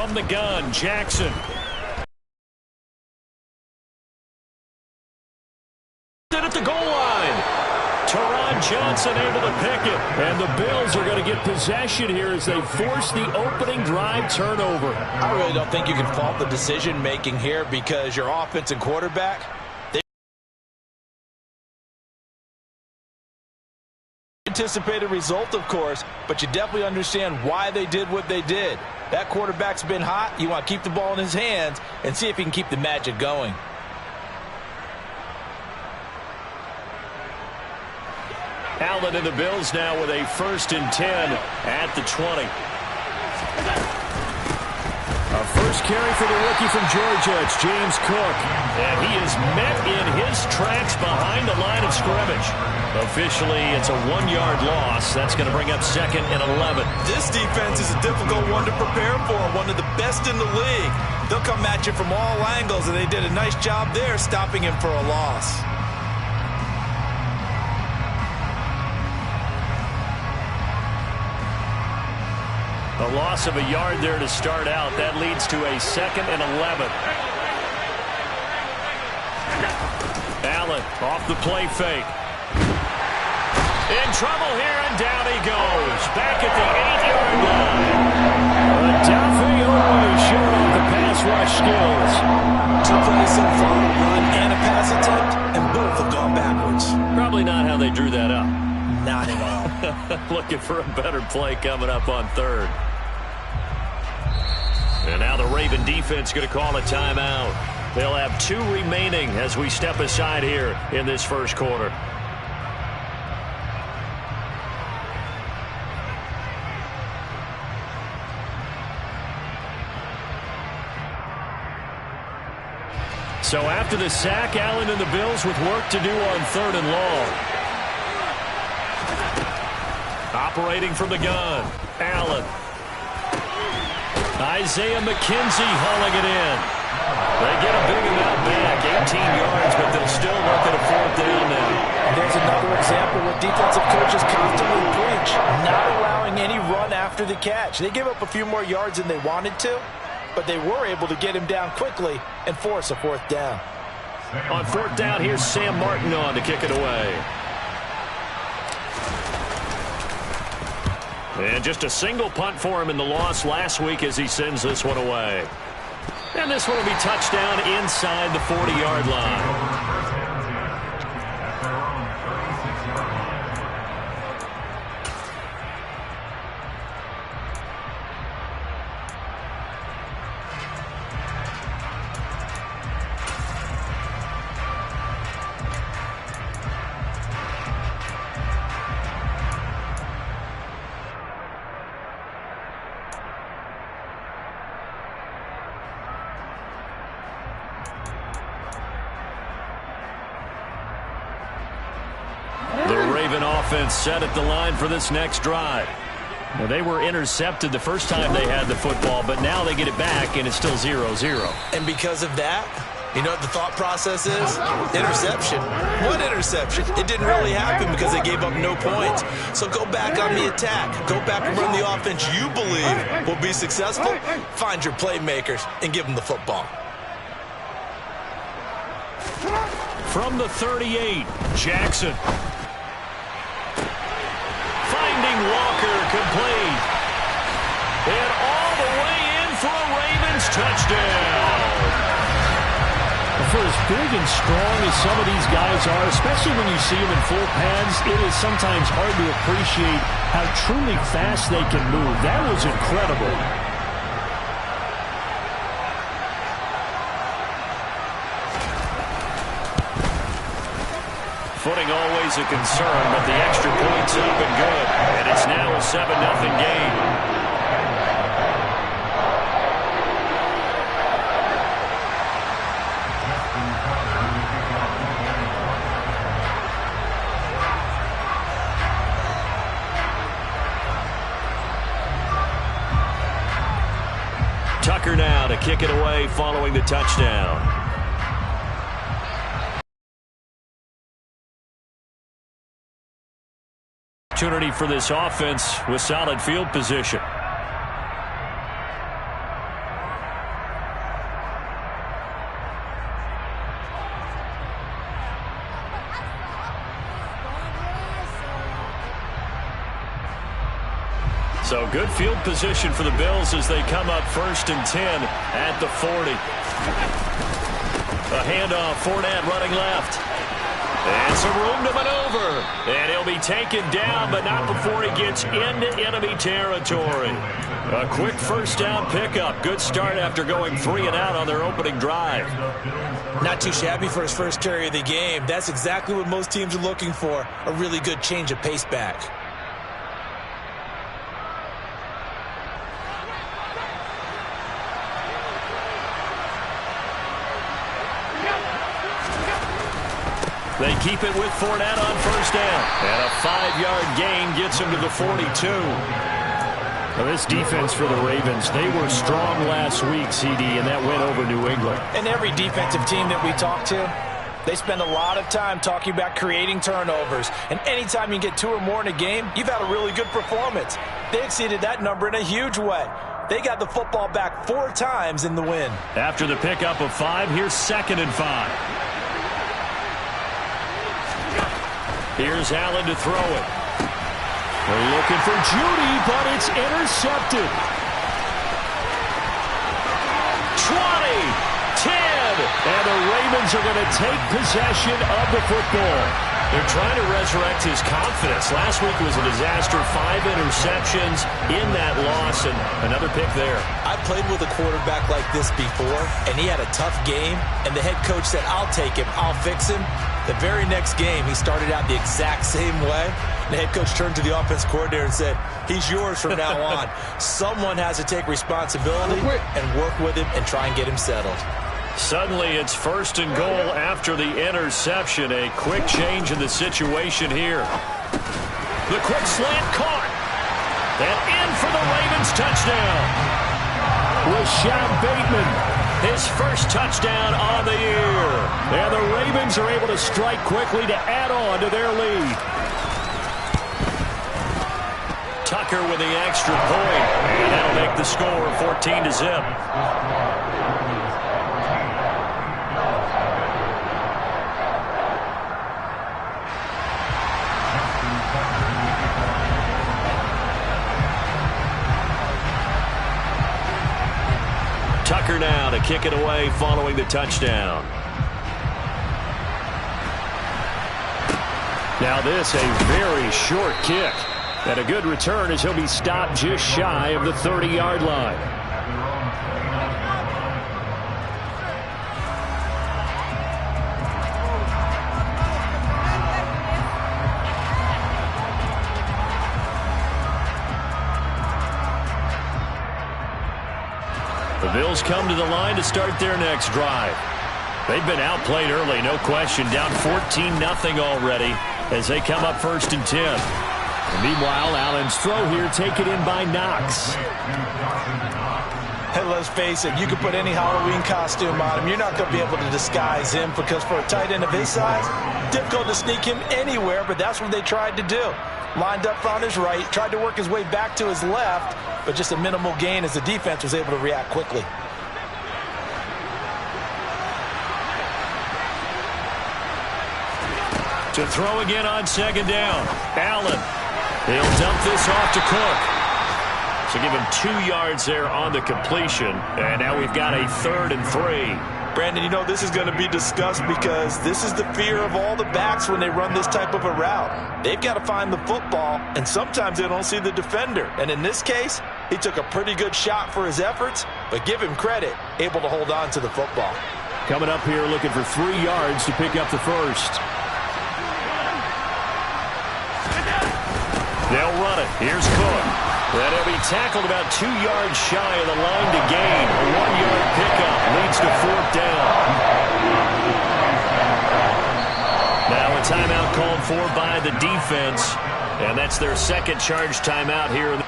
from the gun, Jackson. At the goal line. Teron Johnson able to pick it. And the Bills are going to get possession here as they force the opening drive turnover. I really don't think you can fault the decision-making here because your offense and quarterback, they anticipated result, of course, but you definitely understand why they did what they did. That quarterback's been hot. You want to keep the ball in his hands and see if he can keep the magic going. Allen and the Bills now with a 1st and 10 at the 20. A first carry for the rookie from Georgia. It's James Cook. And he is met in his tracks behind the line of scrimmage. Officially, it's a 1-yard loss. That's going to bring up 2nd and 11. This defense is a difficult one to prepare for, one of the best in the league. They'll come at you from all angles, and they did a nice job there stopping him for a loss. A loss of a yard there to start out. That leads to a 2nd and 11. Allen off the play fake. In trouble here, and down he goes. Back at the 8-yard line. Duffy always showing off the pass rush skills. 2 plays so far, a run and a pass attempt, and both have gone backwards. Probably not how they drew that up. Not at all. Looking for a better play coming up on 3rd. And now the Raven defense going to call a timeout. They'll have 2 remaining as we step aside here in this first quarter. So after the sack, Allen and the Bills with work to do on 3rd and long. Operating from the gun, Allen. Isaiah McKenzie hauling it in. They get a big amount back, 18 yards, but they'll still look at a 4th down now. There's another example where defensive coaches constantly preach, not allowing any run after the catch. They give up a few more yards than they wanted to, but they were able to get him down quickly and force a 4th down. On 4th down, here's Sam Martin on to kick it away. And just a single punt for him in the loss last week as he sends this one away. And this one will be touchdown inside the 40-yard line. Offense set at the line for this next drive. Well, they were intercepted the first time they had the football, but now they get it back, and it's still 0-0. And because of that, you know what the thought process is? Interception. What interception? It didn't really happen because they gave up no points. So go back on the attack. Go back and run the offense you believe will be successful. Find your playmakers and give them the football. From the 38, Jackson. Finding Walker complete. And all the way in for a Ravens touchdown. For as big and strong as some of these guys are, especially when you see them in full pads, it is sometimes hard to appreciate how truly fast they can move. That was incredible. Footing always a concern, but the extra point's up and good. And it's now a 7-0 game. Tucker now to kick it away following the touchdown. Opportunity for this offense with solid field position. So good field position for the Bills as they come up 1st and 10 at the 40. A handoff, Fournette running left. And some room to maneuver. And he'll be taken down, but not before he gets into enemy territory. A quick first down pickup. Good start after going 3 and out on their opening drive. Not too shabby for his first carry of the game. That's exactly what most teams are looking for. A really good change of pace back. They keep it with Fournette on first down. And a 5-yard gain gets him to the 42. Now this defense for the Ravens, they were strong last week, CD, and that went over New England. And every defensive team that we talk to, they spend a lot of time talking about creating turnovers. And anytime you get 2 or more in a game, you've had a really good performance. They exceeded that number in a huge way. They got the football back 4 times in the win. After the pickup of 5, here's 2nd and 5. Here's Allen to throw it. They're looking for Judy, but it's intercepted. 20, 10, and the Ravens are going to take possession of the football. They're trying to resurrect his confidence. Last week was a disaster, 5 interceptions in that loss, and another pick there. I played with a quarterback like this before, and he had a tough game, and the head coach said, I'll take him, I'll fix him. The very next game, he started out the exact same way. The head coach turned to the offense coordinator and said, he's yours from now on. Someone has to take responsibility and work with him and try and get him settled. Suddenly, it's 1st and goal after the interception. A quick change in the situation here. The quick slant caught. And in for the Ravens touchdown. Rashad Bateman, his first touchdown on the year. And the Ravens are able to strike quickly to add on to their lead. Tucker with the extra point. And that'll make the score 14-0. Tucker now to kick it away following the touchdown. Now this a very short kick. And a good return as he'll be stopped just shy of the 30-yard line. The Bills come to the line to start their next drive. They've been outplayed early, no question. Down 14-0 already as they come up 1st and 10. And meanwhile, Allen's throw here taken in by Knox. Hey, let's face it, you can put any Halloween costume on him. You're not going to be able to disguise him because for a tight end of his size, difficult to sneak him anywhere, but that's what they tried to do. Lined up on his right, tried to work his way back to his left, but just a minimal gain as the defense was able to react quickly. To throw again on 2nd down. Allen. He'll dump this off to Cook. So give him 2 yards there on the completion. And now we've got a 3rd and 3. Brandon, you know this is going to be discussed because this is the fear of all the backs when they run this type of a route. They've got to find the football, and sometimes they don't see the defender. And in this case, he took a pretty good shot for his efforts, but give him credit, able to hold on to the football. Coming up here looking for 3 yards to pick up the first. They'll run it. Here's Cook. And he'll be tackled about 2 yards shy of the line to gain. A 1-yard pickup leads to 4th down. Now a timeout called for by the defense. And that's their 2nd charge timeout here.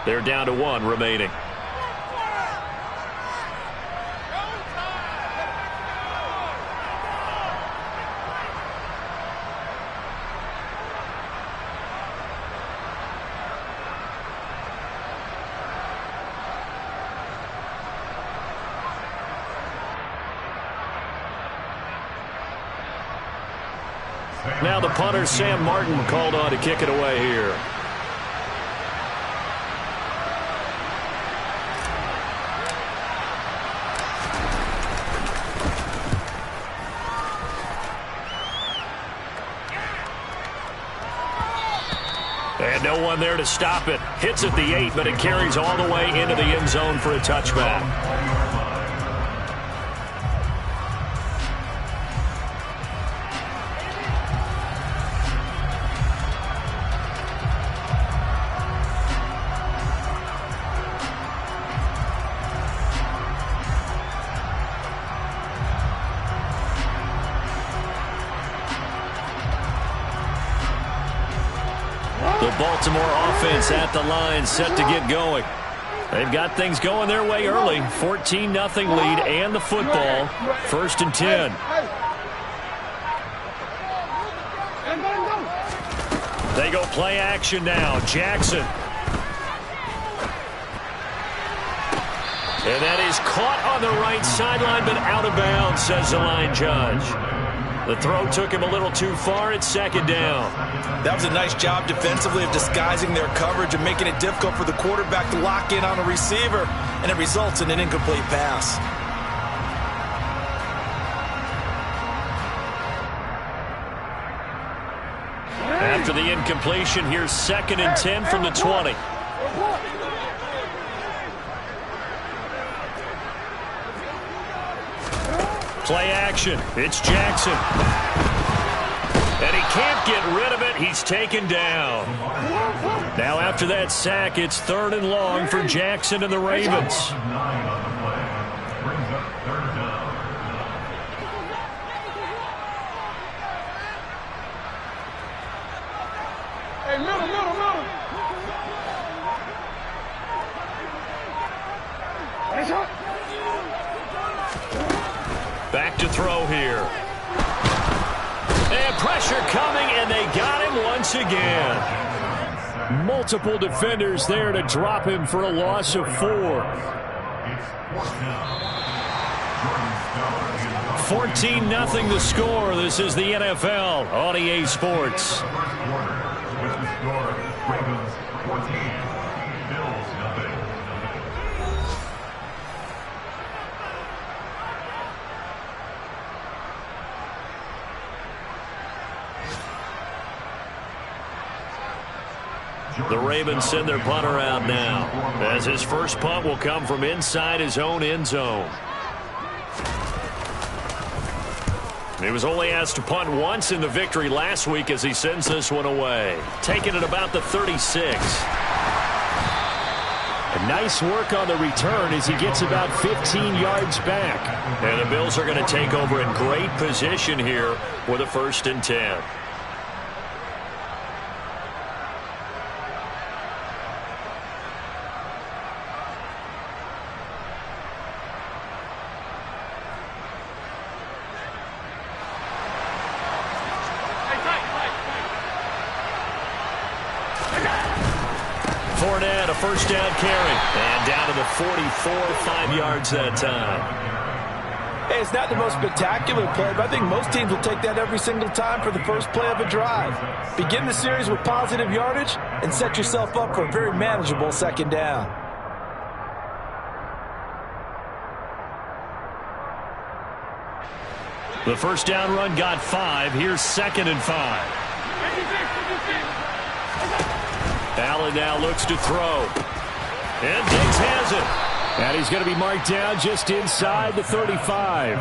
They're down to 1 remaining. Now the punter, Sam Martin, called on to kick it away here. And no one there to stop it. Hits at the 8, but it carries all the way into the end zone for a touchback. The Baltimore offense at the line, set to get going. They've got things going their way early. 14-0 lead and the football. 1st and 10. They go play action now. Jackson. And that is caught on the right sideline, but out of bounds, says the line judge. The throw took him a little too far. It's 2nd down. That was a nice job defensively of disguising their coverage and making it difficult for the quarterback to lock in on a receiver, and it results in an incomplete pass. After the incompletion, here's 2nd and 10 from the 20. Play action. It's Jackson. And he can't get rid of it. He's taken down. Now after that sack, it's 3rd and long for Jackson and the Ravens. Hey, middle. Back to throw here. And pressure coming, and they got him once again. Multiple defenders there to drop him for a loss of 4. 14-0 the score. This is the NFL on EA Sports. The Ravens send their punter out now, as his first punt will come from inside his own end zone. He was only asked to punt once in the victory last week as he sends this one away. Taking it about the 36. Nice work on the return as he gets about 15 yards back. And the Bills are going to take over in great position here with a 1st and 10. Fournette, a 1st down carry. And down to the 44, 5 yards that time. Hey, it's not the most spectacular play, but I think most teams will take that every single time for the first play of a drive. Begin the series with positive yardage and set yourself up for a very manageable 2nd down. The 1st down run got 5. Here's 2nd and 5. Allen now looks to throw. And Diggs has it. And he's going to be marked down just inside the 35.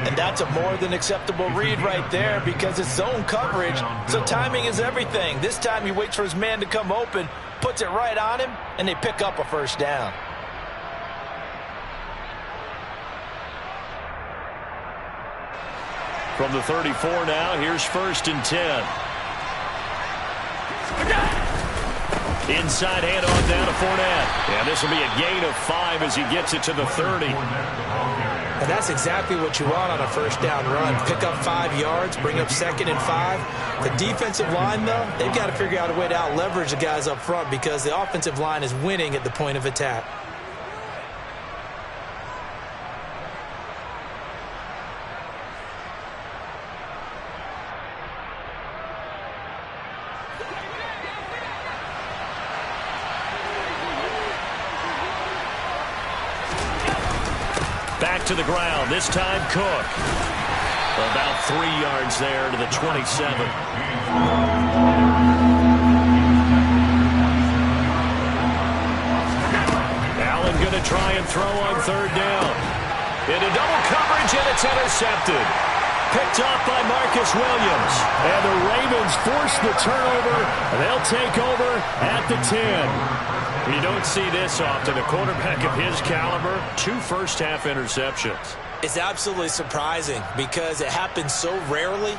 And that's a more than acceptable read right there because it's zone coverage, so timing is everything. This time he waits for his man to come open, puts it right on him, and they pick up a 1st down. From the 34 now, here's 1st and 10. Inside handoff down to Fournette. And this will be a gain of 5 as he gets it to the 30. And that's exactly what you want on a first down run. Pick up 5 yards, bring up 2nd and 5. The defensive line, though, they've got to figure out a way to out-leverage the guys up front because the offensive line is winning at the point of attack. Back to the ground, this time Cook. About 3 yards there to the 27. Allen going to try and throw on 3rd down. Into double coverage, and it's intercepted. Picked off by Marcus Williams. And the Ravens force the turnover. They'll take over at the 10. You don't see this often. A quarterback of his caliber, 2 first-half interceptions. It's absolutely surprising because it happens so rarely.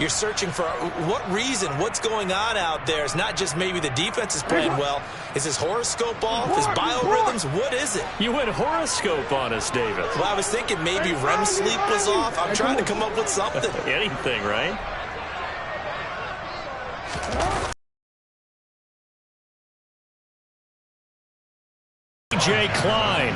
You're searching for what reason, what's going on out there. It's not just maybe the defense is playing well. Is his horoscope off? His biorhythms? What is it? You went horoscope on us, David. Well, I was thinking maybe REM sleep was off. I'm trying to come up with something. Anything, right? J. Klein,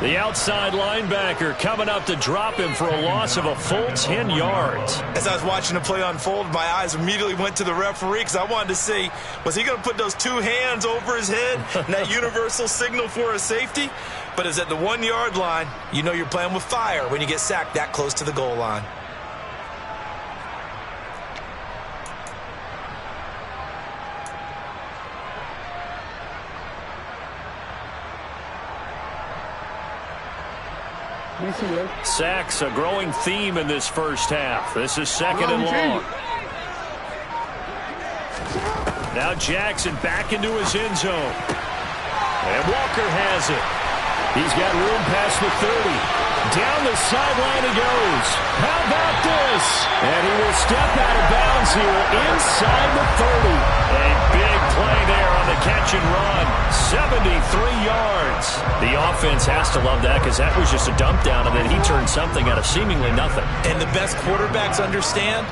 the outside linebacker, coming up to drop him for a loss of a full 10 yards. As I was watching the play unfold, my eyes immediately went to the referee because I wanted to see, was he going to put those 2 hands over his head and that universal signal for a safety? But it's at the 1-yard line. You know you're playing with fire when you get sacked that close to the goal line. Sacks, a growing theme in this first half. This is 2nd and long. Now Jackson back into his end zone. And Walker has it. He's got room past the 30. Down the sideline he goes. How about this? And he will step out of bounds here inside the 30. A big play there on the catch and run. 73 yards. The offense has to love that because that was just a dump down, and then he turned something out of seemingly nothing. And the best quarterbacks understand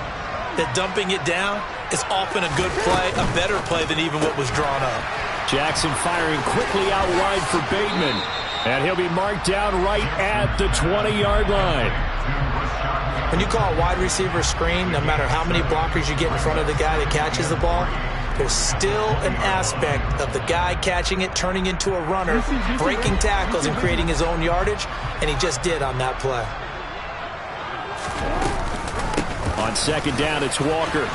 that dumping it down is often a good play, a better play than even what was drawn up. Jackson firing quickly out wide for Bateman. And he'll be marked down right at the 20-yard line. When you call a wide receiver screen, no matter how many blockers you get in front of the guy that catches the ball, there's still an aspect of the guy catching it, turning into a runner, breaking tackles and creating his own yardage, and he just did on that play. On 2nd down, it's Walker.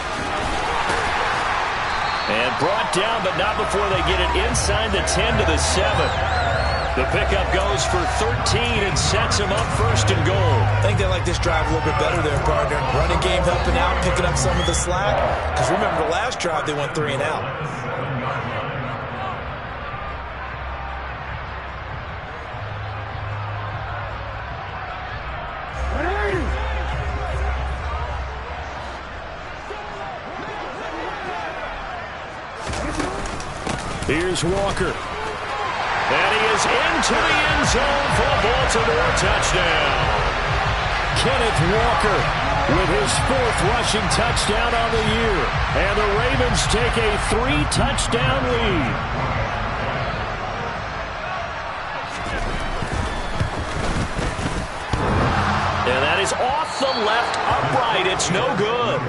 And brought down, but not before they get it inside the 10 to the 7. The pickup goes for 13 and sets him up 1st and goal. I think they like this drive a little bit better there, partner. Running game helping out, picking up some of the slack. Because remember, the last drive they went 3 and out. Here's Walker. And he is into the end zone for a Baltimore touchdown. Kenneth Walker with his 4th rushing touchdown on the year. And the Ravens take a 3-touchdown lead. And that is off the left upright. It's no good.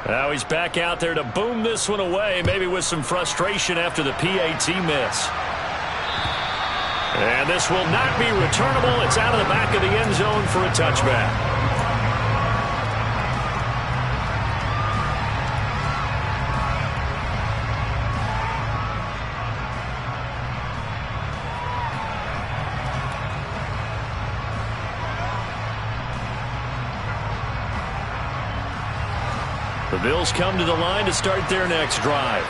Now he's back out there to boom this one away, maybe with some frustration after the PAT miss. And this will not be returnable. It's out of the back of the end zone for a touchback. The Bills come to the line to start their next drive.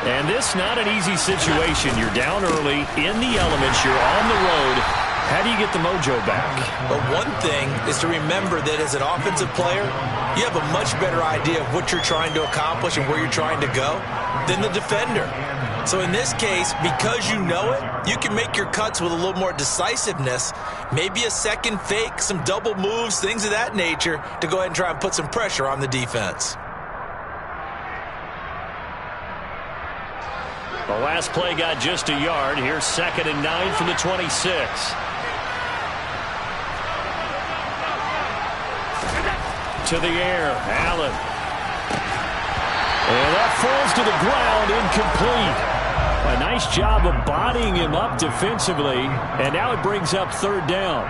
And this not an easy situation. You're down early, in the elements, you're on the road. How do you get the mojo back? But one thing is to remember that as an offensive player, you have a much better idea of what you're trying to accomplish and where you're trying to go than the defender. So in this case, because you know it, you can make your cuts with a little more decisiveness, maybe a second fake, some double moves, things of that nature, to go ahead and try and put some pressure on the defense. The last play got just a yard. Here's 2nd and 9 from the 26. To the air, Allen. And that falls to the ground, incomplete. A nice job of bodying him up defensively, and now it brings up 3rd down.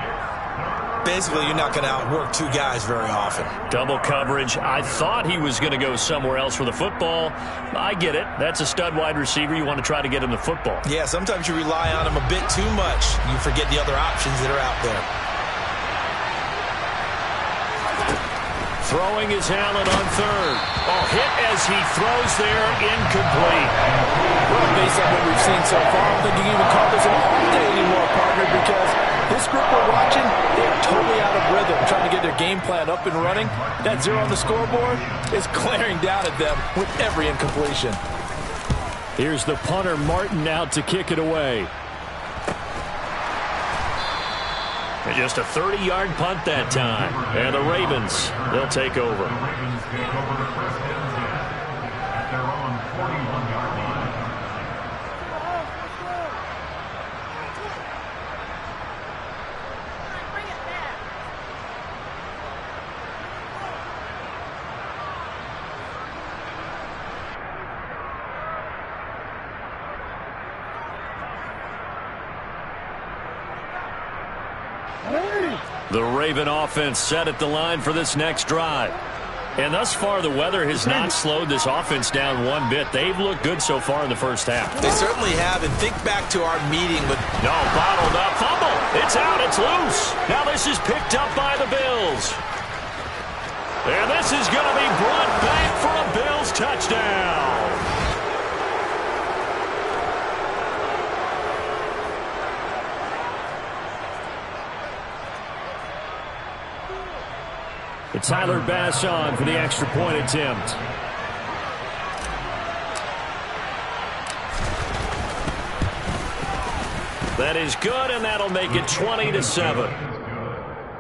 Basically, you're not going to outwork two guys very often. Double coverage. I thought he was going to go somewhere else for the football. I get it. That's a stud wide receiver. You want to try to get him the football. Yeah, sometimes you rely on him a bit too much. You forget the other options that are out there. Throwing is Allen on 3rd. Oh, hit as he throws there, incomplete. Well, based on what we've seen so far, I don't think you can even call this an off day anymore, partner, because this group we're watching, they're totally out of rhythm, trying to get their game plan up and running. That 0 on the scoreboard is glaring down at them with every incompletion. Here's the punter, Martin, out to kick it away. And just a 30-yard punt that time. And the Ravens, they'll take over. The Raven offense set at the line for this next drive. And thus far, the weather has not slowed this offense down one bit. They've looked good so far in the first half. They certainly have. And think back to our meeting with... No, bottled up. Fumble. It's out. It's loose. Now this is picked up by the Bills. And this is going to be brought back for a Bills touchdown. It's Tyler Bass on for the extra point attempt. That is good, and that'll make it 20-7.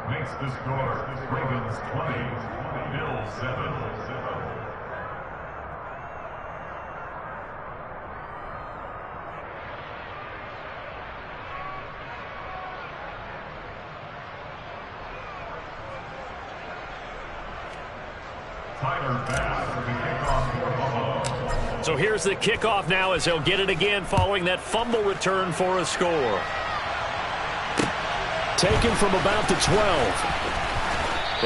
Makes the score Ravens 20, Bills 7. So here's the kickoff now as he'll get it again following that fumble return for a score. Taken from about the 12.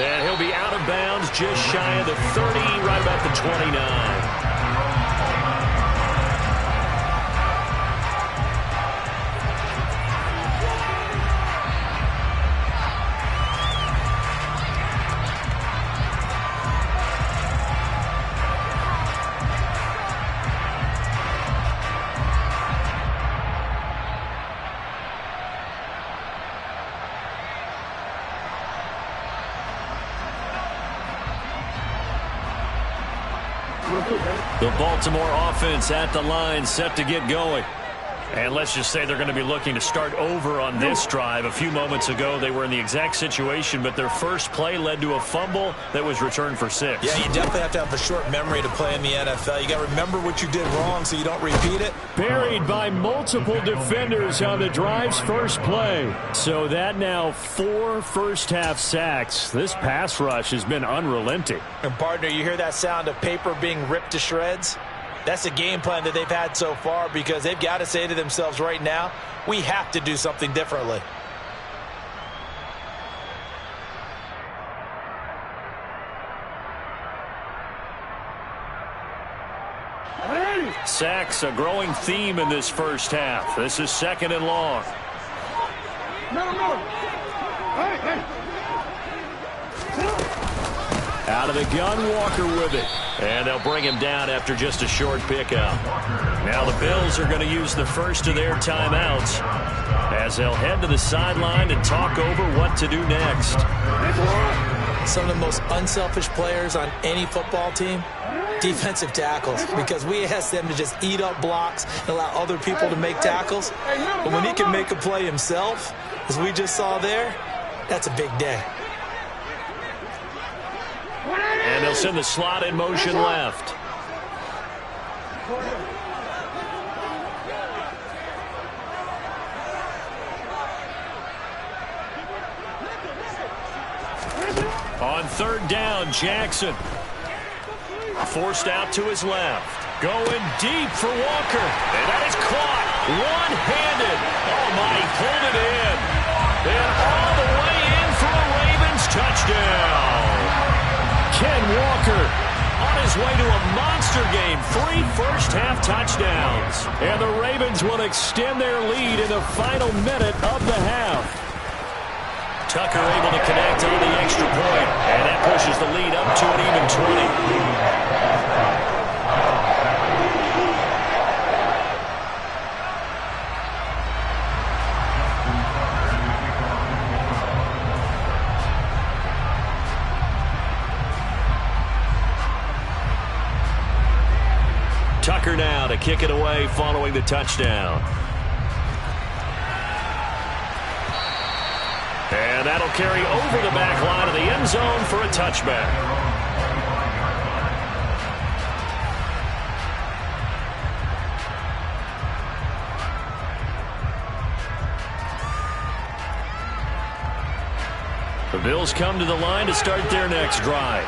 And he'll be out of bounds just shy of the 30, right about the 29. The Baltimore offense at the line, set to get going. And let's just say they're going to be looking to start over on this drive. A few moments ago, they were in the exact situation, but their first play led to a fumble that was returned for 6. Yeah, you definitely have to have a short memory to play in the NFL. You got to remember what you did wrong so you don't repeat it. Buried by multiple defenders on the drive's first play. So that now 4 first-half sacks. This pass rush has been unrelenting. And, partner, you hear that sound of paper being ripped to shreds? That's the game plan that they've had so far, because they've got to say to themselves right now, we have to do something differently. Sacks, a growing theme in this first half. This is 2nd and long. Out of the gun, Walker with it. And they'll bring him down after just a short pickup. Now the Bills are going to use the first of their timeouts as they'll head to the sideline and talk over what to do next. Some of the most unselfish players on any football team, defensive tackles, because we ask them to just eat up blocks and allow other people to make tackles. But when he can make a play himself, as we just saw there, that's a big day. And they'll send the slot in motion left. On third down, Jackson. Forced out to his left. Going deep for Walker. And that is caught. One-handed. Oh, my, he pulled it in. And all the way in for a Ravens touchdown. Ken Walker on his way to a monster game. 3 first-half touchdowns. And the Ravens will extend their lead in the final minute of the half. Tucker able to connect on the extra point. And that pushes the lead up to an even 20. Tucker now to kick it away following the touchdown. And that'll carry over the back line of the end zone for a touchback. The Bills come to the line to start their next drive.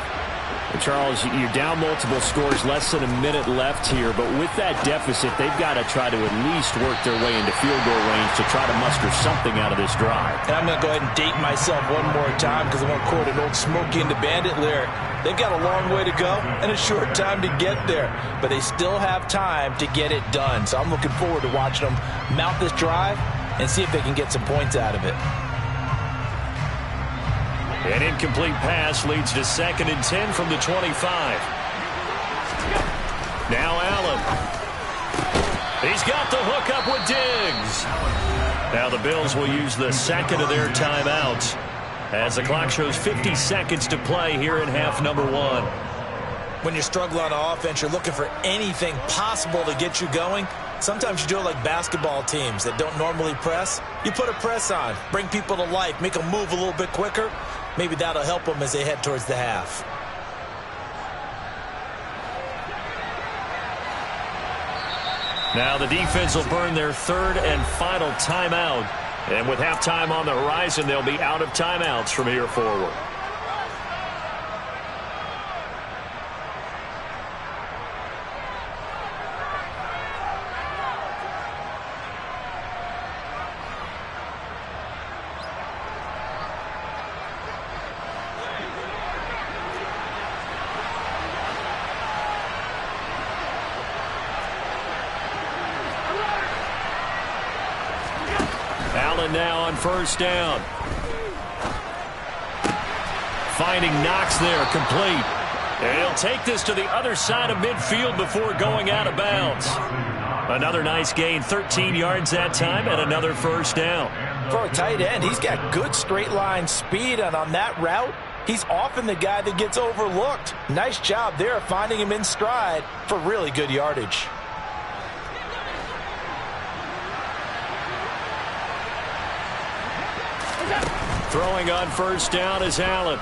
And Charles, you're down multiple scores, less than a minute left here, but with that deficit, they've got to try to at least work their way into field goal range to try to muster something out of this drive. And I'm going to go ahead and date myself one more time because I want to quote an old Smokey and the Bandit lyric. They've got a long way to go and a short time to get there, but they still have time to get it done. So I'm looking forward to watching them mount this drive and see if they can get some points out of it. An incomplete pass leads to 2nd and 10 from the 25. Now Allen. He's got the hook up with Diggs. Now the Bills will use the second of their timeouts as the clock shows 50 seconds to play here in half number 1. When you struggle on offense, you're looking for anything possible to get you going. Sometimes you do it like basketball teams that don't normally press. You put a press on, bring people to life, make them move a little bit quicker. Maybe that'll help them as they head towards the half. Now the defense will burn their 3rd and final timeout. And with halftime on the horizon, they'll be out of timeouts from here forward. Allen now on first down. Finding Knox there, complete. And he'll take this to the other side of midfield before going out of bounds. Another nice gain, 13 yards that time, and another first down. For a tight end, he's got good straight line speed, and on that route, he's often the guy that gets overlooked. Nice job there finding him in stride for really good yardage. Throwing on first down is Allen.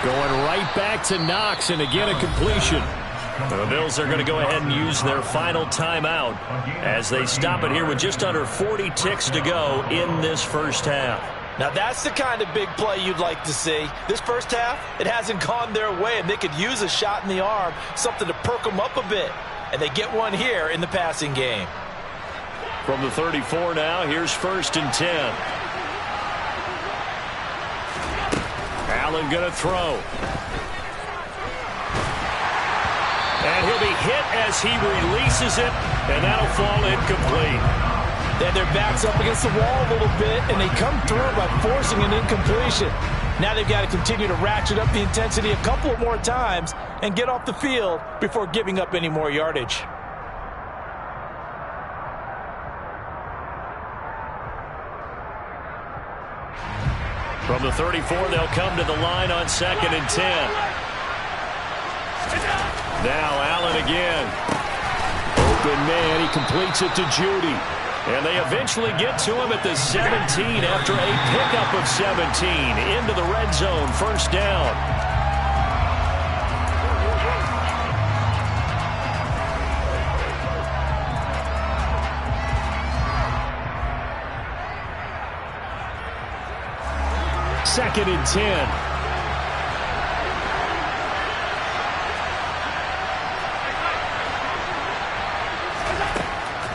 Going right back to Knox, and again a completion. The Bills are going to go ahead and use their final timeout as they stop it here with just under 40 ticks to go in this first half. Now that's the kind of big play you'd like to see. This first half, it hasn't gone their way, and they could use a shot in the arm, something to perk them up a bit. And they get one here in the passing game. From the 34 now, here's 1st and 10. Allen going to throw. And he'll be hit as he releases it, and that'll fall incomplete. Then their backs up against the wall a little bit, and they come through by forcing an incompletion. Now they've got to continue to ratchet up the intensity a couple more times and get off the field before giving up any more yardage. From the 34, they'll come to the line on 2nd and 10. Now Allen again. Open man, he completes it to Judy. And they eventually get to him at the 17 after a pickup of 17 into the red zone, 1st down. Second and 10.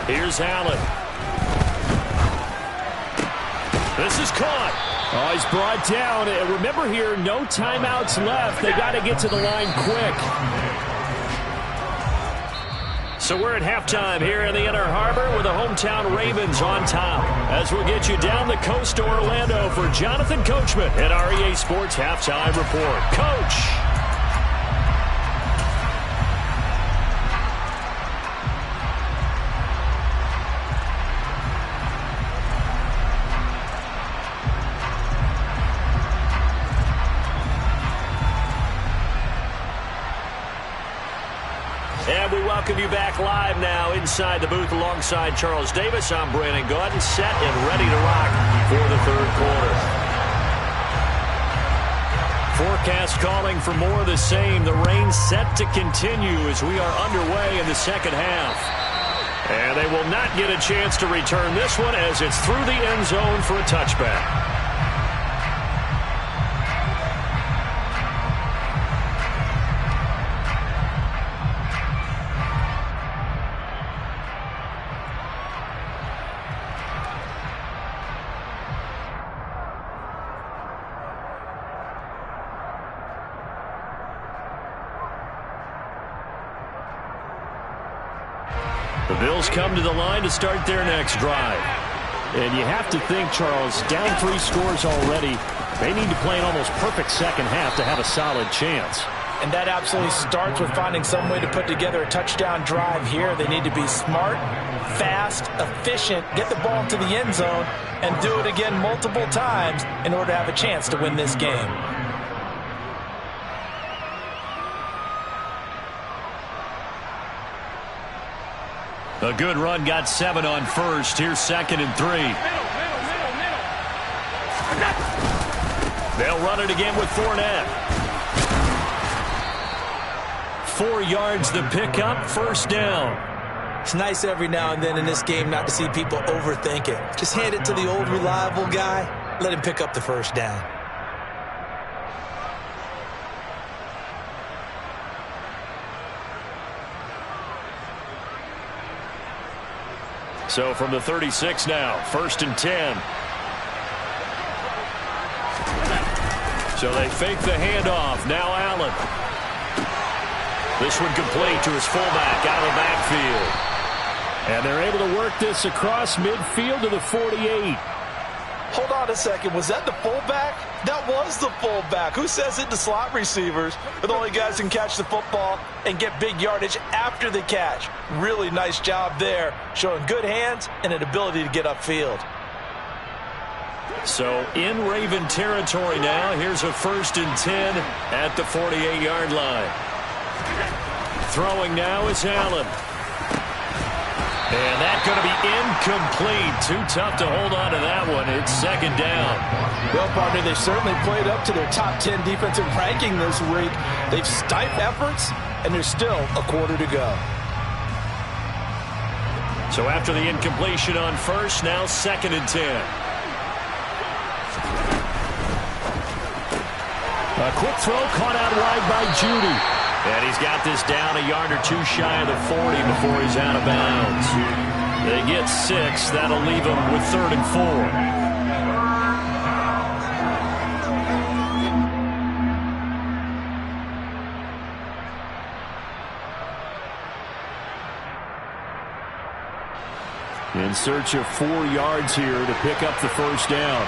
Here's Allen. This is caught. Oh, he's brought down. And remember here, no timeouts left. They got to get to the line quick. So we're at halftime here in the Inner Harbor with the hometown Ravens on top. As we'll get you down the coast to Orlando for Jonathan Coachman at REA Sports Halftime Report. Coach! And we welcome you back live now inside the booth alongside Charles Davis. I'm Brandon Gaudin, set and ready to rock for the 3rd quarter. Forecast calling for more of the same. The rain set to continue as we are underway in the 2nd half. And they will not get a chance to return this one as it's through the end zone for a touchback. The Bills come to the line to start their next drive. And you have to think, Charles, down 3 scores already. They need to play an almost perfect 2nd half to have a solid chance. And that absolutely starts with finding some way to put together a touchdown drive here. They need to be smart, fast, efficient, get the ball to the end zone, and do it again multiple times in order to have a chance to win this game. A good run, got 7 on 1st. Here's 2nd and 3. They'll run it again with Fournette. 4 yards the pickup, 1st down. It's nice every now and then in this game not to see people overthink it. Just hand it to the old reliable guy. Let him pick up the 1st down. So from the 36 now, 1st and 10. So they fake the handoff. Now Allen. This one complete to his fullback out of the backfield. And they're able to work this across midfield to the 48. Hold on a second. Was that the fullback? That was the fullback. Who says it to slot receivers? They're the only guys who can catch the football and get big yardage after the catch. Really nice job there, showing good hands and an ability to get upfield. So in Raven territory now. Here's a 1st and 10 at the 48-yard line. Throwing now is Allen. And that's going to be incomplete. Too tough to hold on to that one. It's 2nd down. Well, partner, they've certainly played up to their top 10 defensive ranking this week. They've stifled efforts, and there's still a quarter to go. So after the incompletion on 1st, now 2nd and 10. A quick throw caught out wide by Judy. And he's got this down a yard or 2 shy of the 40 before he's out of bounds. They get 6. That'll leave them with 3rd and 4. In search of 4 yards here to pick up the 1st down.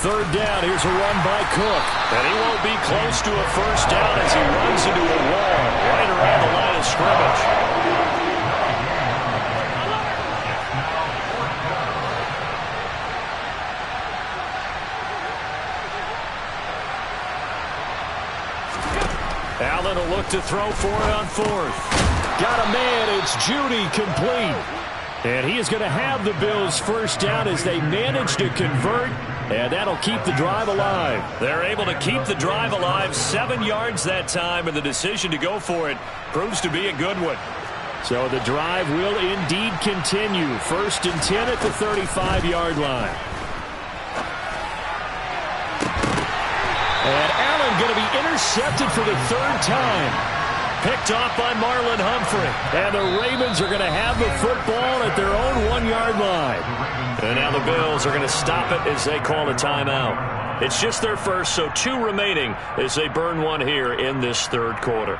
third down. Here's a run by Cook. And he won't be close to a first down as he runs into a wall right around the line of scrimmage. Allen will look to throw for it on fourth. Got a man. It's Judy, complete. And he is going to have the Bills first down as they manage to convert, and that'll keep the drive alive. They're able to keep the drive alive, 7 yards that time, and the decision to go for it proves to be a good one. So the drive will indeed continue. 1st and 10 at the 35-yard line. And Allen going to be intercepted for the 3rd time. Picked off by Marlon Humphrey. And the Ravens are going to have the football at their own 1-yard line. And now the Bills are going to stop it as they call a timeout. It's just their first, so 2 remaining as they burn one here in this 3rd quarter.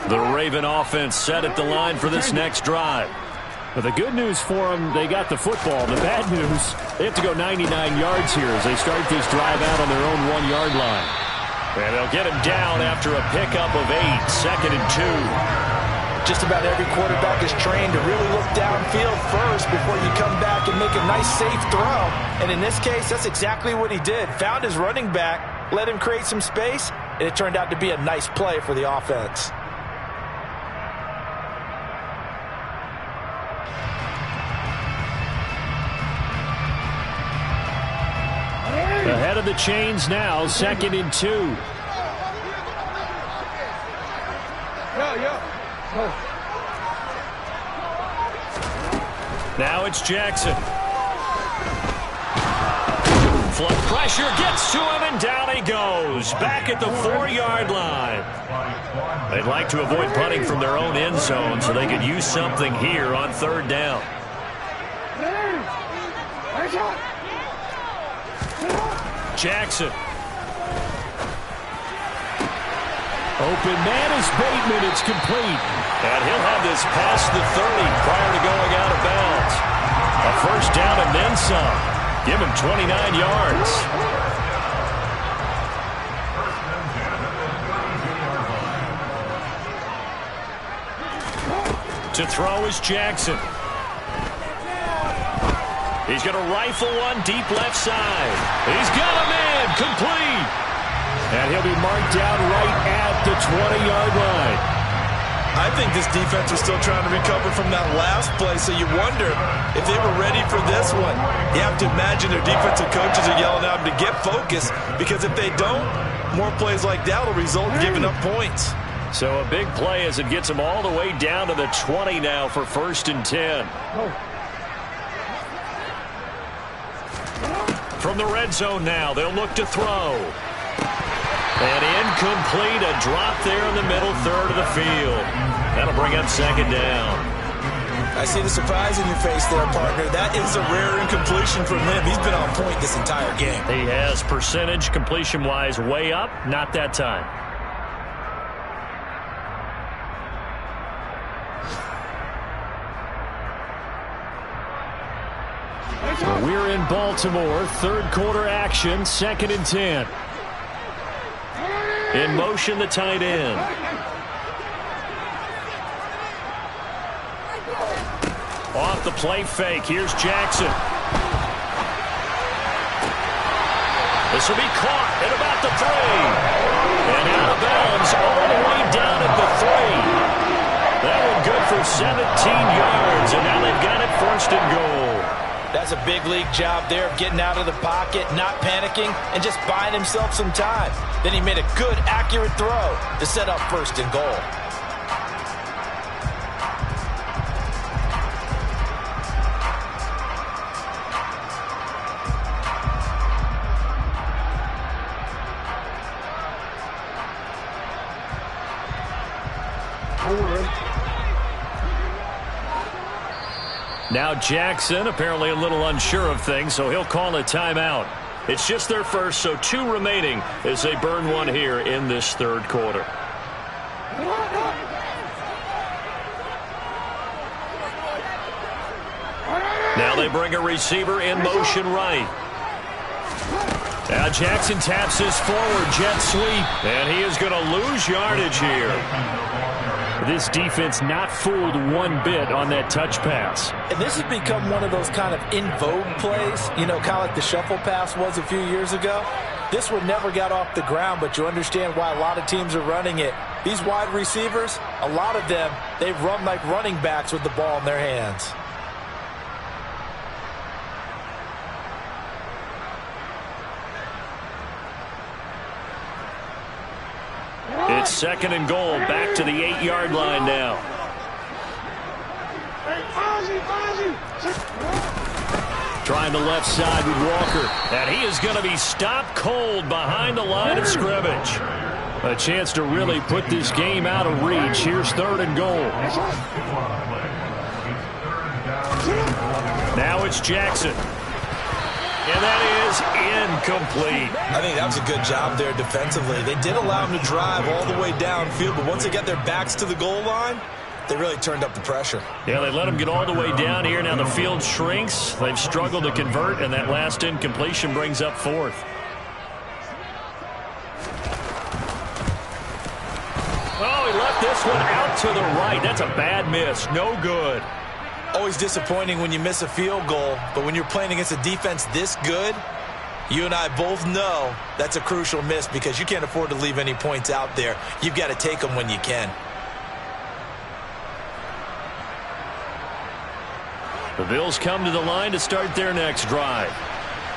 The Raven offense set at the line for this next drive. But the good news for them, they got the football. The bad news, they have to go 99 yards here as they start this drive out on their own 1-yard line. And they'll get him down after a pickup of 8, 2nd and 2. Just about every quarterback is trained to really look downfield first before you come back and make a nice, safe throw. And in this case, that's exactly what he did. Found his running back, let him create some space, and it turned out to be a nice play for the offense. Ahead of the chains now, 2nd and 2. Now it's Jackson. Flood pressure gets to him, and down he goes. Back at the 4-yard line. They'd like to avoid punting from their own end zone so they could use something here on 3rd down. Jackson. Open man is Bateman. It's complete. And he'll have this past the 30 prior to going out of bounds. A first down and then some. Give him 29 yards. To throw is Jackson. He's going to rifle one deep left side. He's got a man, complete. And he'll be marked down right at the 20-yard line. I think this defense was still trying to recover from that last play, so you wonder if they were ready for this one. You have to imagine their defensive coaches are yelling at them to get focused, because if they don't, more plays like that will result in giving up points. So a big play as it gets them all the way down to the 20 now for 1st and 10. From the red zone now, they'll look to throw. And incomplete, a drop there in the middle 3rd of the field. That'll bring up 2nd down. I see the surprise in your face there, partner. That is a rare incompletion from him. He's been on point this entire game. He has percentage completion-wise way up, not that time. We're in Baltimore, 3rd quarter action, 2nd and 10. In motion, the tight end. Off the play fake, here's Jackson. This will be caught at about the 3. And out of bounds all the way down at the 3. That one good for 17 yards, and now they've got it 1st and goal. That's a big league job there of getting out of the pocket, not panicking, and just buying himself some time. Then he made a good, accurate throw to set up 1st and goal. Now Jackson apparently a little unsure of things, so he'll call a timeout. It's just their first, so 2 remaining as they burn one here in this third quarter. Now they bring a receiver in motion right. Now Jackson taps his forward jet sweep, and he is going to lose yardage here. This defense not fooled one bit on that touch pass. And this has become one of those kind of in vogue plays, you know, kind of like the shuffle pass was a few years ago. This one never got off the ground, but you understand why a lot of teams are running it. These wide receivers, a lot of them, they've run like running backs with the ball in their hands. It's second and goal, back to the 8-yard line now. Trying the left side with Walker, and he is going to be stopped cold behind the line of scrimmage. A chance to really put this game out of reach. Here's third and goal. Now it's Jackson. And that is incomplete. I think that was a good job there defensively. They did allow him to drive all the way downfield, but once they got their backs to the goal line, they really turned up the pressure. Yeah, they let him get all the way down here. Now the field shrinks. They've struggled to convert, and that last incompletion brings up fourth. Oh, he left this one out to the right. That's a bad miss. No good. Always disappointing when you miss a field goal, but when you're playing against a defense this good, you and I both know that's a crucial miss because you can't afford to leave any points out there. You've got to take them when you can. The Bills come to the line to start their next drive.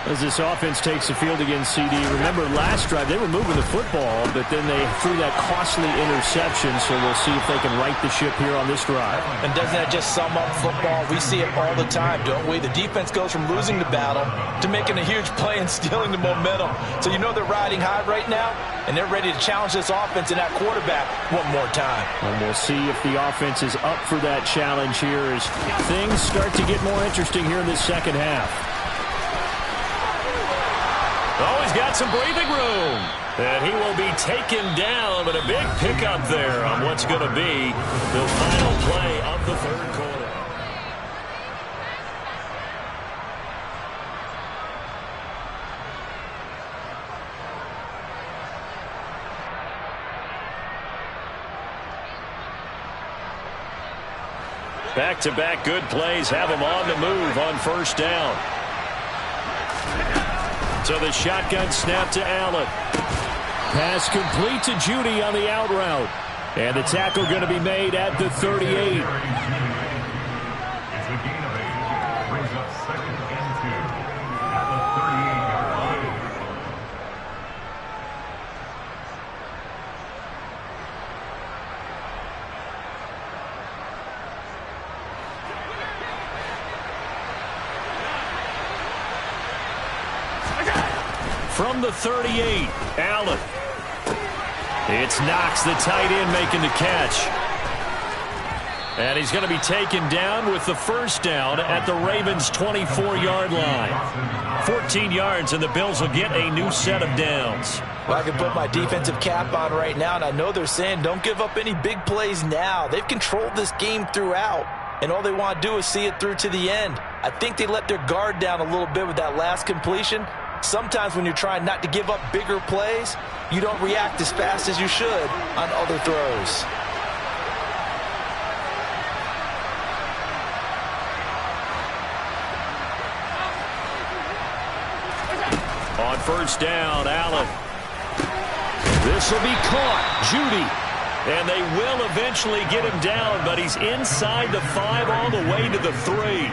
As this offense takes the field against CD, remember last drive they were moving the football, but then they threw that costly interception, so we'll see if they can right the ship here on this drive. And doesn't that just sum up football? We see it all the time, don't we? The defense goes from losing the battle to making a huge play and stealing the momentum. So you know they're riding high right now, and they're ready to challenge this offense and that quarterback one more time. And we'll see if the offense is up for that challenge here as things start to get more interesting here in this second half. Oh, he's got some breathing room. And he will be taken down, but a big pickup there on what's going to be the final play of the third quarter. Back-to-back good plays have him on the move on first down. So the shotgun snap to Allen. Pass complete to Judy on the out route. And the tackle going to be made at the 38. It's a gain of 8. Brings up second and 2 at the 38-yard line. From the 38, Allen. It's Knox, the tight end, making the catch. And he's going to be taken down with the first down at the Ravens' 24-yard line. 14 yards, and the Bills will get a new set of downs. Well, I can put my defensive cap on right now, and I know they're saying don't give up any big plays now. They've controlled this game throughout, and all they want to do is see it through to the end. I think they let their guard down a little bit with that last completion. Sometimes when you're trying not to give up bigger plays, you don't react as fast as you should on other throws. On first down, Allen. This will be caught. Judy. And they will eventually get him down, but he's inside the 5 all the way to the 3.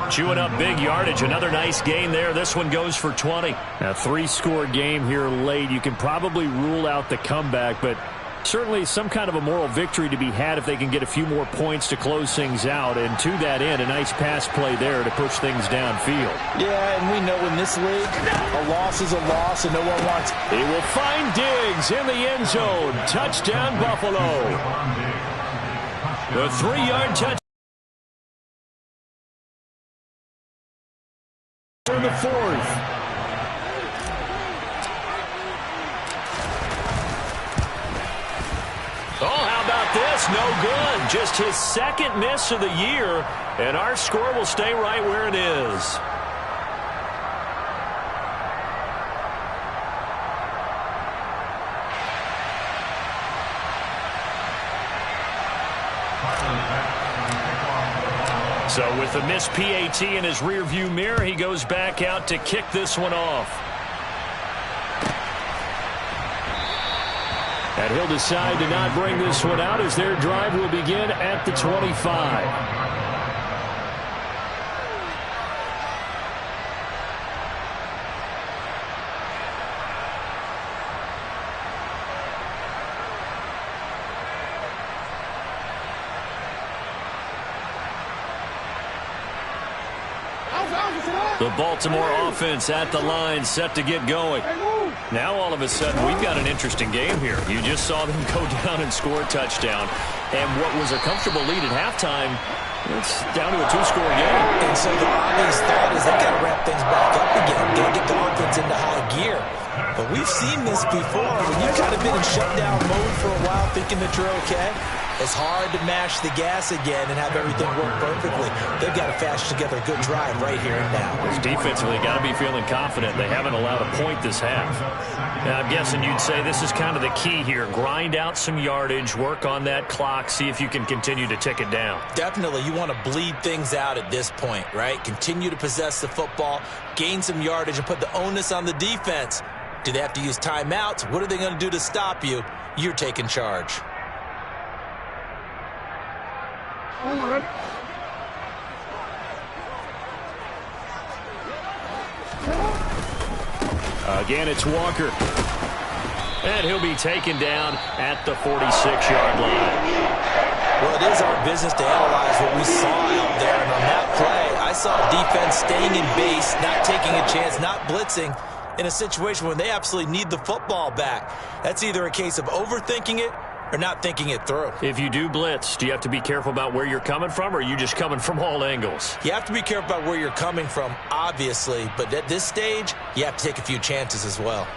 Chewing up big yardage. Another nice gain there. This one goes for 20. A 3-score game here late. You can probably rule out the comeback, but certainly some kind of a moral victory to be had if they can get a few more points to close things out. And to that end, a nice pass play there to push things downfield. Yeah, and we know in this league, a loss is a loss, and no one wants. He will find Diggs in the end zone. Touchdown, Buffalo. The 3-yard touchdown. That's no good. Just his second miss of the year, and our score will stay right where it is. So with a missed PAT in his rearview mirror, he goes back out to kick this one off. And he'll decide to not bring this one out as their drive will begin at the 25. The Baltimore offense at the line, set to get going. Now all of a sudden we've got an interesting game here. You just saw them go down and score a touchdown. And what was a comfortable lead at halftime, it's down to a two-score game. And so the obvious thought is they've got to wrap things back up again. Got to get the offense into high gear. But we've seen this before. When you've kind of been in shutdown mode for a while thinking that you're okay, it's hard to mash the gas again and have everything work perfectly. They've got to fashion together a good drive right here and now. Defensively, got to be feeling confident. They haven't allowed a point this half. Now, I'm guessing you'd say this is kind of the key here. Grind out some yardage, work on that clock, see if you can continue to tick it down. Definitely, you want to bleed things out at this point, right? Continue to possess the football, gain some yardage, and put the onus on the defense. Do they have to use timeouts? What are they going to do to stop you? You're taking charge. Again, it's Walker. And he'll be taken down at the 46-yard line. Well, it is our business to analyze what we saw out there. And on that play, I saw defense staying in base, not taking a chance, not blitzing in a situation when they absolutely need the football back. That's either a case of overthinking it or not thinking it through. If you do blitz, do you have to be careful about where you're coming from, or are you just coming from all angles? You have to be careful about where you're coming from, obviously, but at this stage, you have to take a few chances as well.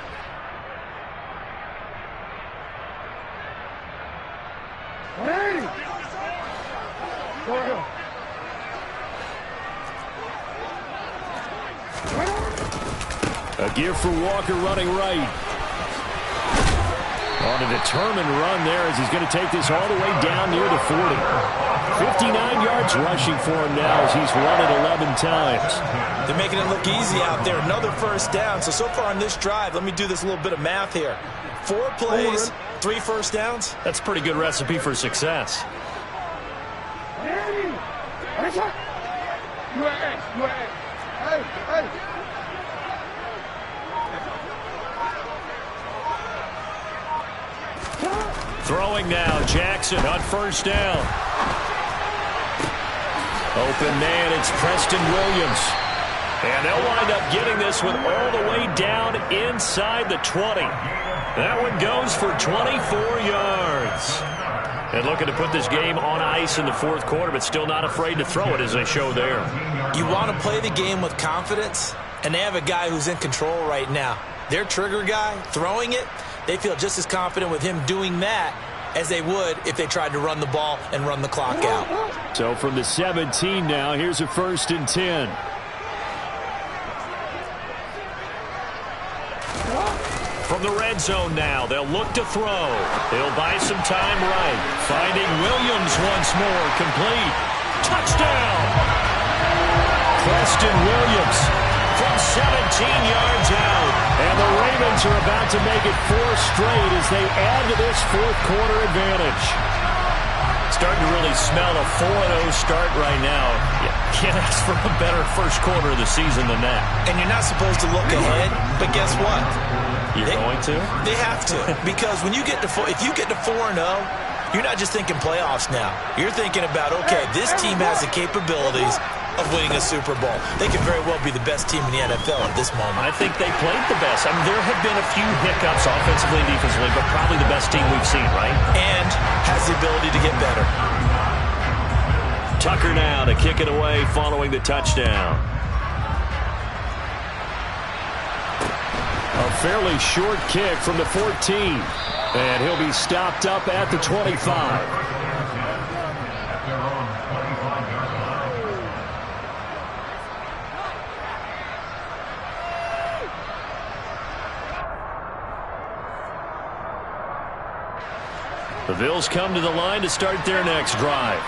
A give for Walker running right. On a determined run there as he's going to take this all the way down near the 40. 59 yards rushing for him now as he's run it 11 times. They're making it look easy out there. Another first down. So far on this drive, let me do this little bit of math here. 4 plays, 3 first downs. That's a pretty good recipe for success. Throwing now, Jackson on first down. Open man, it's Preston Williams. And they'll wind up getting this one all the way down inside the 20. That one goes for 24 yards. And looking to put this game on ice in the fourth quarter, but still not afraid to throw it as they show there. You want to play the game with confidence, and they have a guy who's in control right now. Their trigger guy, throwing it, they feel just as confident with him doing that as they would if they tried to run the ball and run the clock out. So from the 17 now, here's a 1st and 10. From the red zone now, they'll look to throw. They'll buy some time right. Finding Williams once more, complete. Touchdown! Preston Williams from 17 yards out. And the Ravens are about to make it 4 straight as they add to this fourth quarter advantage. Starting to really smell a 4-0 start right now. You can't ask for a better first quarter of the season than that. And you're not supposed to look ahead, but guess what? You're going to? They have to. Because when you get to if you get to 4-0, you're not just thinking playoffs now. You're thinking about, okay, this team has the capabilities of winning a Super Bowl. They could very well be the best team in the NFL at this moment. I think they played the best. I mean, there have been a few hiccups offensively and defensively, but probably the best team we've seen, right? And has the ability to get better. Tucker now to kick it away following the touchdown. A fairly short kick from the 14. And he'll be stopped up at the 25. The Bills come to the line to start their next drive.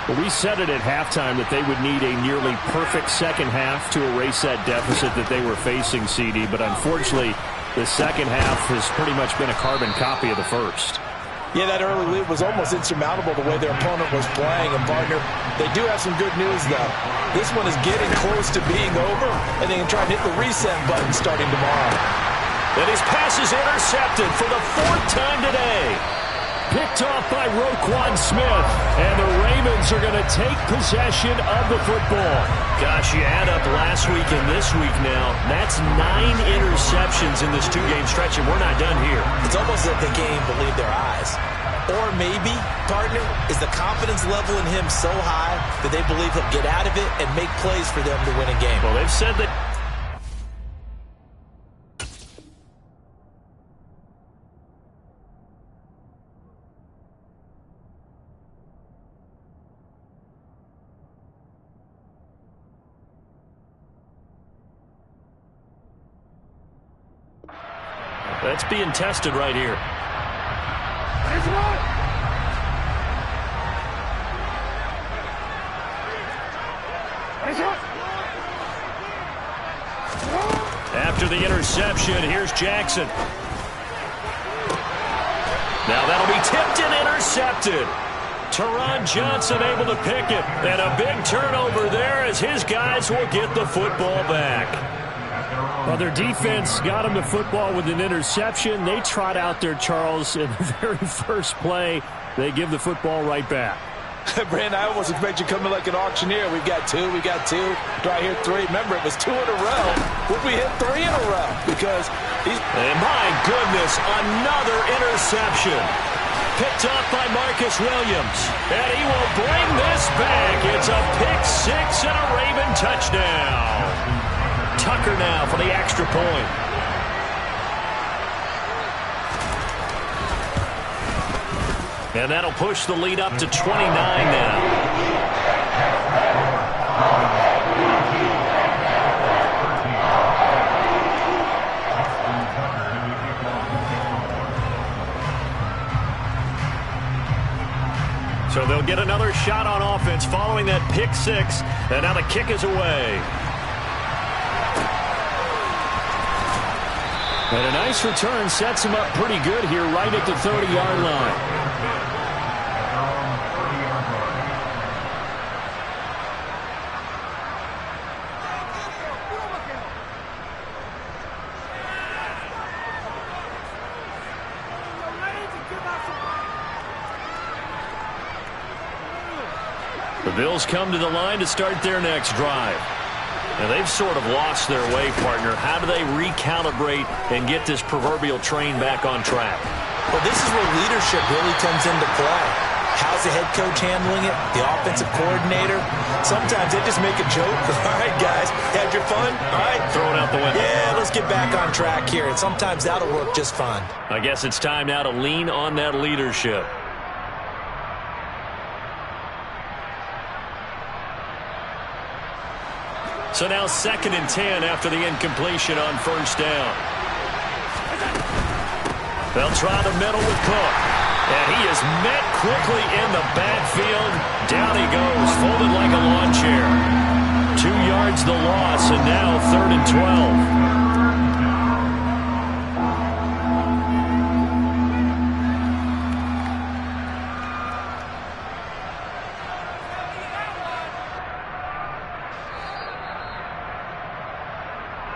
Well, we said it at halftime that they would need a nearly perfect second half to erase that deficit that they were facing, CD. But unfortunately, the second half has pretty much been a carbon copy of the first. Yeah, that early lead was almost insurmountable the way their opponent was playing. And, partner, they do have some good news, though. This one is getting close to being over, and they can try and hit the reset button starting tomorrow. And his pass is intercepted for the 4th time today. Picked off by Roquan Smith. And the Ravens are going to take possession of the football. Gosh, you add up last week and this week now. That's 9 interceptions in this 2-game stretch, and we're not done here. It's almost as if the game believed their eyes. Or maybe, partner, is the confidence level in him so high that they believe he'll get out of it and make plays for them to win a game. Well, they've said that. That's being tested right here. After the interception, here's Jackson. Now that'll be tipped and intercepted. Teron Johnson able to pick it. And a big turnover there as his guys will get the football back. Well, their defense got them the football with an interception. They trot out there, Charles, in the very first play. They give the football right back. Brandon, I almost expect you coming like an auctioneer. We've got 2, we got 2. Do I hear 3? Remember, it was 2 in a row. Would we hit 3 in a row? Because he's... And my goodness, another interception. Picked off by Marcus Williams. And he will bring this back. It's a pick 6 and a Raven touchdown. Tucker now for the extra point. And that'll push the lead up to 29 now. So they'll get another shot on offense following that pick 6. And now the kick is away. And a nice return sets him up pretty good here right at the 30-yard line. The Bills come to the line to start their next drive. And they've sort of lost their way, partner. How do they recalibrate and get this proverbial train back on track? Well, this is where leadership really comes into play. How's the head coach handling it? The offensive coordinator? Sometimes they just make a joke. All right, guys, had your fun? All right. Throw it out the window. Yeah, let's get back on track here. And sometimes that'll work just fine. I guess it's time now to lean on that leadership. So now 2nd and 10 after the incompletion on first down. They'll try the middle with Cook. And he is met quickly in the backfield. Down he goes, folded like a lawn chair. 2 yards the loss, and now 3rd and 12.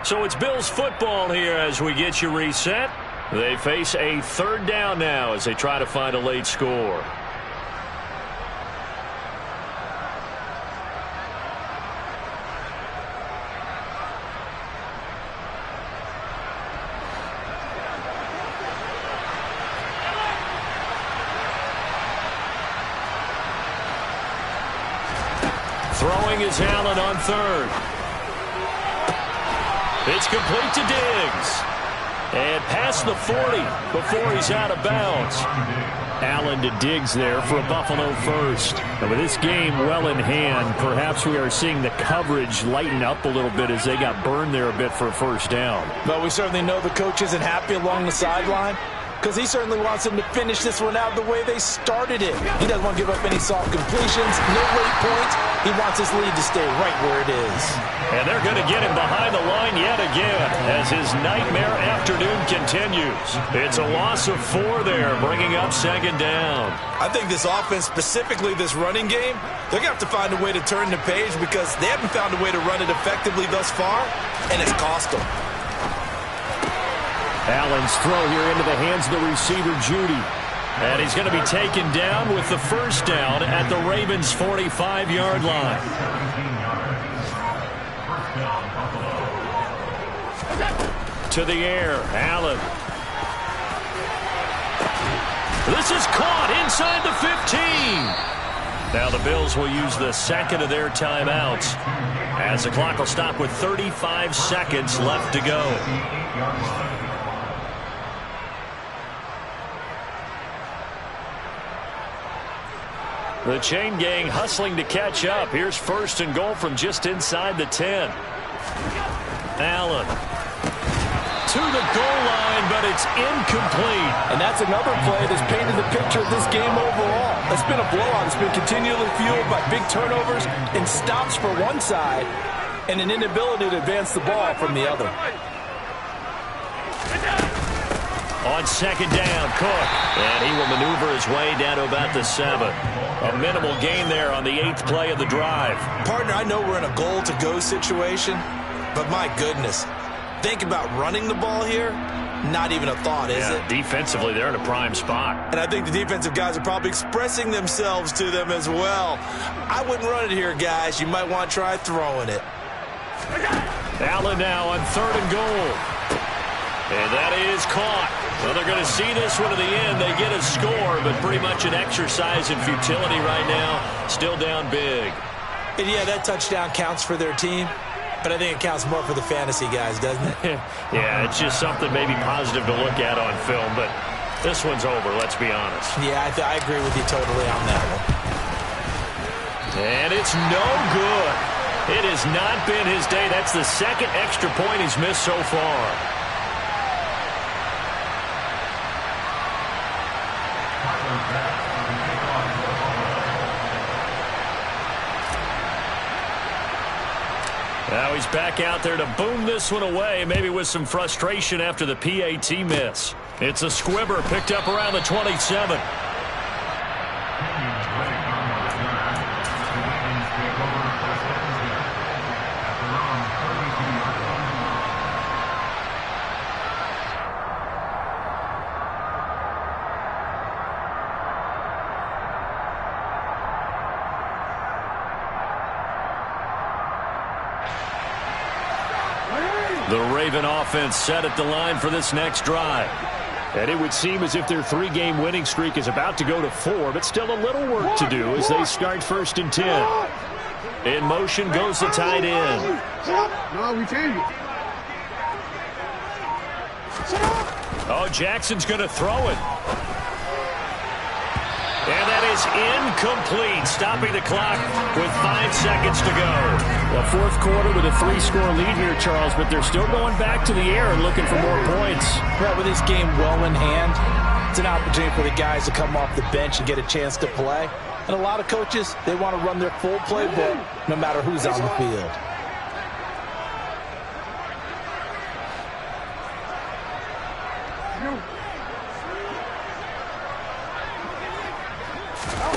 So it's Bills football here as we get you reset. They face a 3rd down now as they try to find a late score. Throwing is Allen on 3rd. It's complete to Diggs. And past the 40 before he's out of bounds. Allen to Diggs there for a Buffalo first. And with this game well in hand, perhaps we are seeing the coverage lighten up a little bit as they got burned there a bit for a first down. But we certainly know the coach isn't happy along the sideline. because he certainly wants them to finish this one out the way they started it. He doesn't want to give up any soft completions, no late points. He wants his lead to stay right where it is. And they're going to get him behind the line yet again as his nightmare afternoon continues. It's a loss of 4 there, bringing up second down. I think this offense, specifically this running game, they're going to have to find a way to turn the page because they haven't found a way to run it effectively thus far, and it's cost them. Allen's throw here into the hands of the receiver, Judy. And he's going to be taken down with the first down at the Ravens' 45-yard line. To the air, Allen. This is caught inside the 15. Now the Bills will use the second of their timeouts as the clock will stop with 35 seconds left to go. The chain gang hustling to catch up. Here's first and goal from just inside the 10. Allen to the goal line, but it's incomplete. And that's another play that's painted the picture of this game overall. It's been a blowout. It's been continually fueled by big turnovers and stops for one side and an inability to advance the ball from the other. On second down, Cook. And he will maneuver his way down to about the 7. A minimal gain there on the 8th play of the drive. Partner, I know we're in a goal-to-go situation, but my goodness, think about running the ball here. Not even a thought, is it? Defensively, they're in a prime spot. And I think the defensive guys are probably expressing themselves to them as well. I wouldn't run it here, guys. You might want to try throwing it. Allen now on 3rd and goal. And that is caught. Well, they're going to see this one to the end. They get a score, but pretty much an exercise in futility right now. Still down big. And yeah, that touchdown counts for their team, but I think it counts more for the fantasy guys, doesn't it? Yeah, it's just something maybe positive to look at on film, but this one's over, let's be honest. Yeah, I agree with you totally on that one. And it's no good. It has not been his day. That's the second extra point he's missed so far. Now he's back out there to boom this one away, maybe with some frustration after the PAT miss. It's a squibber picked up around the 27. The Raven offense set at the line for this next drive. And it would seem as if their 3-game winning streak is about to go to 4, but still a little work to do as they start 1st and 10. In motion goes the tight end. No, we change it. Oh, Jackson's going to throw it. And that is incomplete, stopping the clock with 5 seconds to go. Well, 4th quarter with a 3-score lead here, Charles, but they're still going back to the air and looking for more points. Well, with this game well in hand, it's an opportunity for the guys to come off the bench and get a chance to play. And a lot of coaches, they want to run their full playbook no matter who's on the field.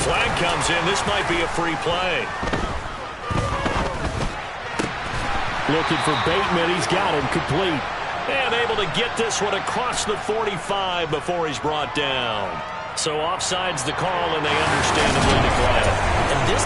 Flag comes in. This might be a free play. Looking for Bateman. He's got him complete. And able to get this one across the 45 before he's brought down. So offside's the call, and they understandably decline it. And this